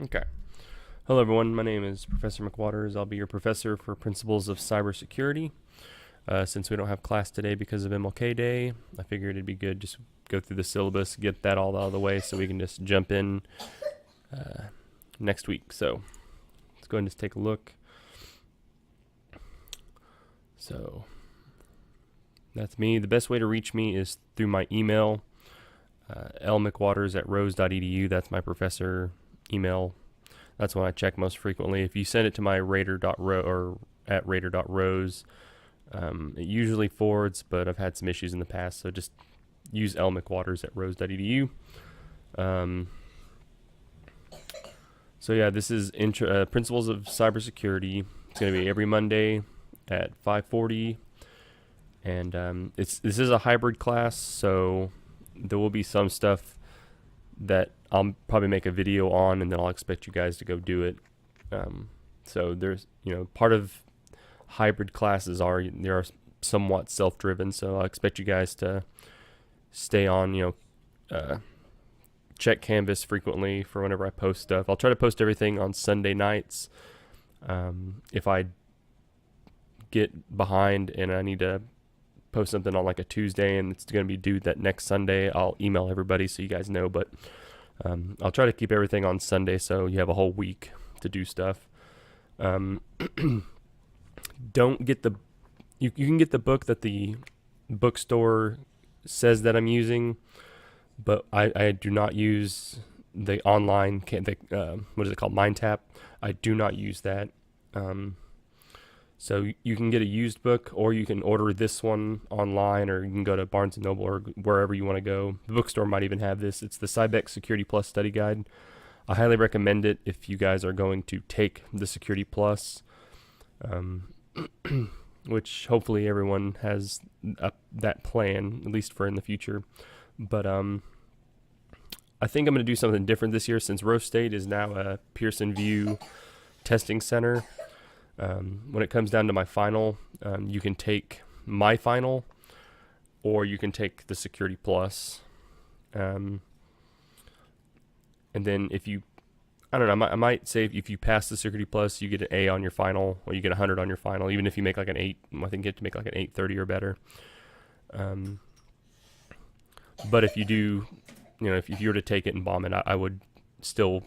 Okay. Hello, everyone. My name is Professor McWaters. I'll be your professor for Principles of Cybersecurity. Since we don't have class today because of MLK Day, I figured it'd be good just go through the syllabus, get that all out of the way, so we can just jump in next week. So let's go ahead and just take a look. So that's me. The best way to reach me is through my email, lmcwaters@rose.edu. That's my professor email. That's one I check most frequently. If you send it to my raider.ro or at raider.rose, it usually forwards, but I've had some issues in the past, so just use lmcwaters@rose.edu. So yeah, this is Principles of Cybersecurity. It's going to be every Monday at 5:40, and this is a hybrid class, so there will be some stuff that I'll probably make a video on, and then I'll expect you guys to go do it. So there's, part of hybrid classes are somewhat self-driven, so I expect you guys to stay on, check Canvas frequently for whenever I post stuff. I'll try to post everything on Sunday nights. If I get behind and I need to post something on like a Tuesday and it's going to be due that next Sunday, I'll email everybody so you guys know, but I'll try to keep everything on Sunday so you have a whole week to do stuff. Don't get you can get the book that the bookstore says that I'm using, but I do not use the online, what is it called, MindTap. I do not use that. So you can get a used book, or you can order this one online, or you can go to Barnes & Noble or wherever you want to go. The bookstore might even have this. It's the Cybex Security Plus Study Guide. I highly recommend it if you guys are going to take the Security Plus, which hopefully everyone has that plan, at least for in the future. But I think I'm going to do something different this year since Rose State is now a Pearson VUE testing center. When it comes down to my final, you can take my final, or you can take the Security Plus. And then I don't know, I might say if you pass the Security Plus, you get an A on your final, or you get 100 on your final, even if you make like an 8. I think you have to make like an 830 or better. But if you do, if you were to take it and bomb it, I would still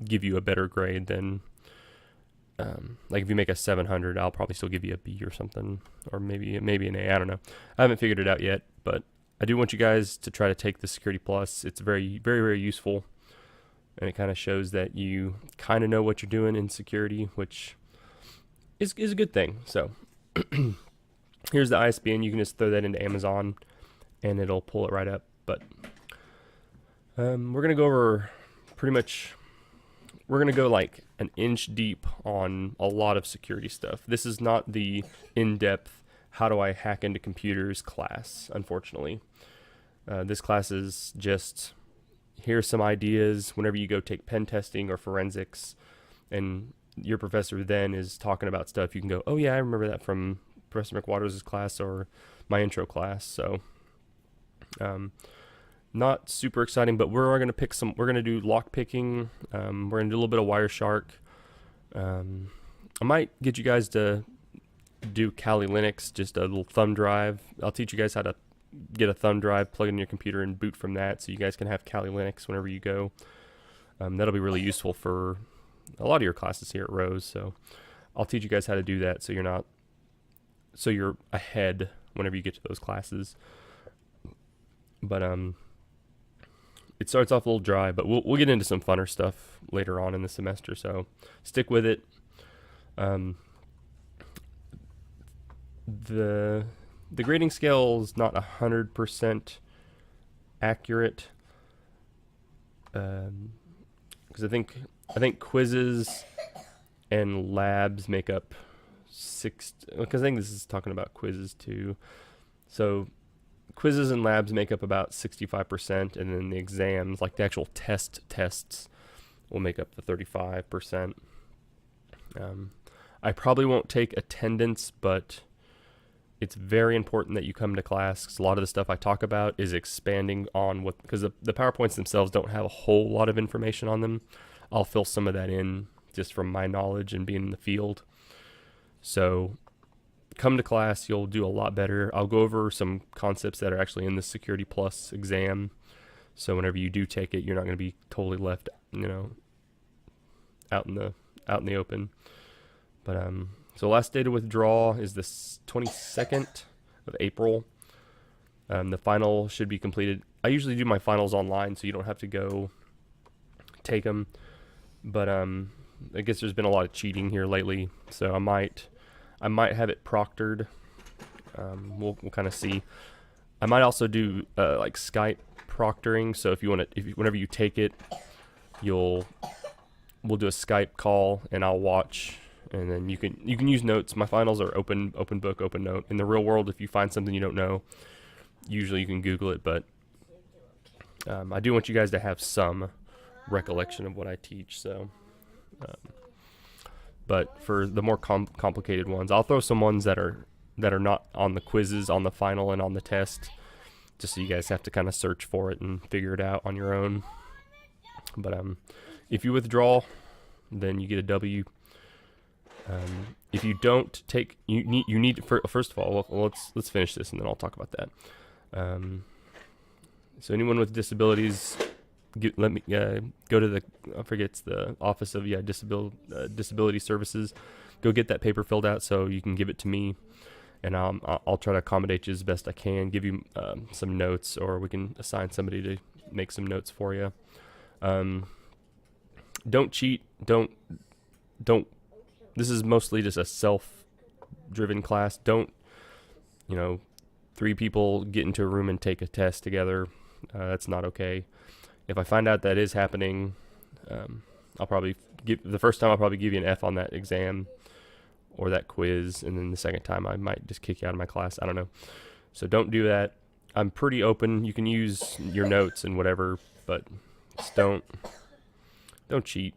give you a better grade than, like if you make a 700, I'll probably still give you a B or something, or maybe an A. I don't know. I haven't figured it out yet, but I do want you guys to try to take the Security Plus. It's very, very, very useful, and it kind of shows that you kind of know what you're doing in security, which is a good thing. So here's the ISBN. You can just throw that into Amazon, and it'll pull it right up. But we're gonna go over pretty much. We're going to go like an inch deep on a lot of security stuff. This is not the in-depth how do I hack into computers class, unfortunately. This class is just, here's some ideas whenever you go take pen testing or forensics, and your professor then is talking about stuff, you can go, oh yeah, I remember that from Professor McWaters' class or my intro class. So not super exciting, but we're going to do lock picking. We're going to do a little bit of Wireshark. I might get you guys to do Kali Linux, just a little thumb drive. I'll teach you guys how to get a thumb drive, plug it in your computer, and boot from that, so you guys can have Kali Linux whenever you go. That'll be really useful for a lot of your classes here at Rose. So I'll teach you guys how to do that, so you're ahead whenever you get to those classes. But it starts off a little dry, but we'll get into some funner stuff later on in the semester, so stick with it. The grading scale is not 100% accurate, because I think quizzes and labs make up 6. Because I think this is talking about quizzes too. So quizzes and labs make up about 65%, and then the exams, like the actual tests, will make up the 35%. I probably won't take attendance, but it's very important that you come to class, because a lot of the stuff I talk about is expanding on because the PowerPoints themselves don't have a whole lot of information on them. I'll fill some of that in just from my knowledge and being in the field. So come to class, you'll do a lot better. I'll go over some concepts that are actually in the Security Plus exam. So whenever you do take it, you're not going to be totally left, out in the open. But so last day to withdraw is the 22nd of April. The final should be completed. I usually do my finals online, so you don't have to go take them. But I guess there's been a lot of cheating here lately, so I might have it proctored. We'll kind of see. I might also do like Skype proctoring. So if you want to, whenever you take it, we'll do a Skype call and I'll watch, and then you can use notes. My finals are open book, open note. In the real world, if you find something you don't know, usually you can Google it, but I do want you guys to have some recollection of what I teach. So, but for the more complicated ones, I'll throw some ones that are not on the quizzes, on the final, and on the test, just so you guys have to kind of search for it and figure it out on your own. But if you withdraw, then you get a W. If you don't take, you need first of all, let's finish this and then I'll talk about that. So anyone with disabilities, let me go to the, I forget, it's the Office of Disability Services. Go get that paper filled out so you can give it to me, and I'll try to accommodate you as best I can. Give you some notes, or we can assign somebody to make some notes for you. Don't cheat. Don't. This is mostly just a self-driven class. Don't, 3 people get into a room and take a test together. That's not okay. If I find out that is happening, I'll probably give you an F on that exam or that quiz, and then the second time I might just kick you out of my class. I don't know. So don't do that. I'm pretty open. You can use your notes and whatever, but just don't cheat.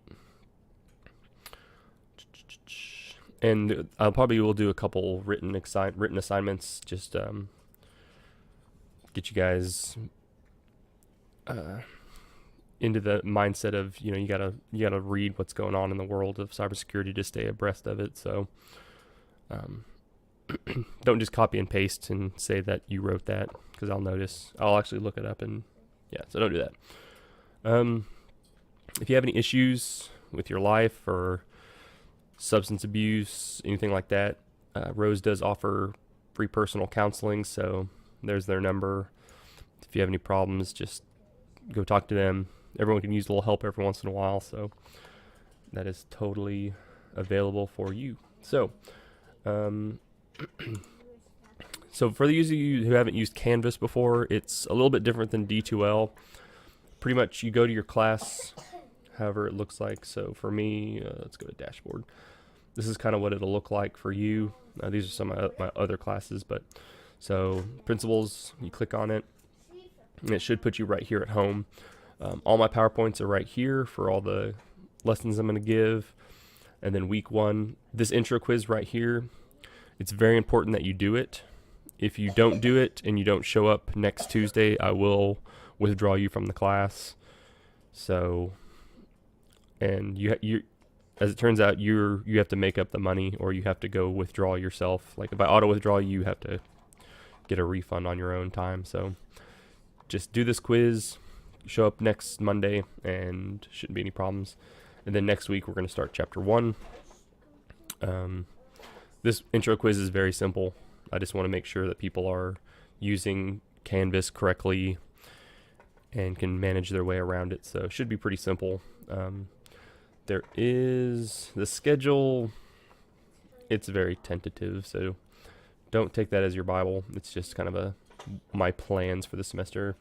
And I probably will do a couple written assignments, just get you guys into the mindset of, you gotta read what's going on in the world of cybersecurity to stay abreast of it. So don't just copy and paste and say that you wrote that, because I'll actually look it up, and so don't do that. If you have any issues with your life or substance abuse, anything like that, Rose does offer free personal counseling, so there's their number. If you have any problems, just go talk to them. Everyone can use a little help every once in a while, so that is totally available for you. So, so for those of you who haven't used Canvas before, it's a little bit different than D2L. Pretty much you go to your class, however it looks like. So for me, let's go to dashboard. This is kind of what it'll look like for you. These are some of my other classes, but so principles, you click on it, and it should put you right here at home. All my PowerPoints are right here for all the lessons I'm going to give. And then week 1, this intro quiz right here, it's very important that you do it. If you don't do it and you don't show up next Tuesday, I will withdraw you from the class. So, and you as it turns out, you have to make up the money, or you have to go withdraw yourself. Like if I auto withdraw, you have to get a refund on your own time. So just do this quiz, show up next Monday, and shouldn't be any problems. And then next week we're going to start chapter 1. This intro quiz is very simple. I just want to make sure that people are using Canvas correctly and can manage their way around it. So it should be pretty simple. There is the schedule. It's very tentative, so don't take that as your Bible. It's just kind of my plans for the semester.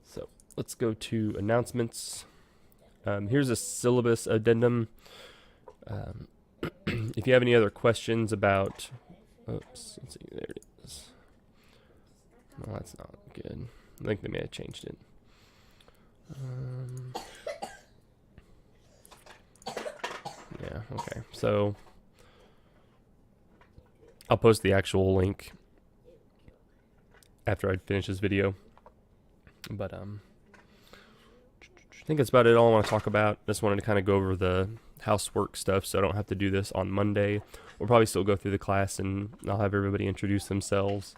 So let's go to announcements. Here's a syllabus addendum. If you have any other questions about, let's see, there it is. No, that's not good. I think they may have changed it. Yeah, okay. So I'll post the actual link after I finish this video. But think that's about it. All I want to talk about. Just wanted to kind of go over the housework stuff, so I don't have to do this on Monday. We'll probably still go through the class, and I'll have everybody introduce themselves,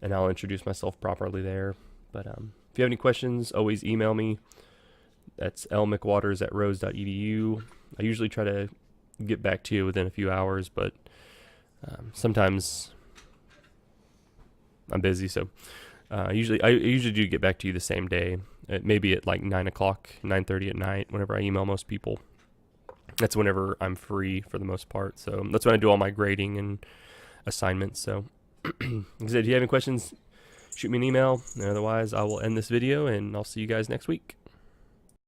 and I'll introduce myself properly there. But if you have any questions, always email me. That's lmcwaters@rose.edu. I usually try to get back to you within a few hours, but sometimes I'm busy, so I usually do get back to you the same day. Maybe at like 9 o'clock, 9:30 at night, whenever I email most people. That's whenever I'm free for the most part. So that's when I do all my grading and assignments. So like I said, if you have any questions, shoot me an email. And otherwise, I will end this video, and I'll see you guys next week.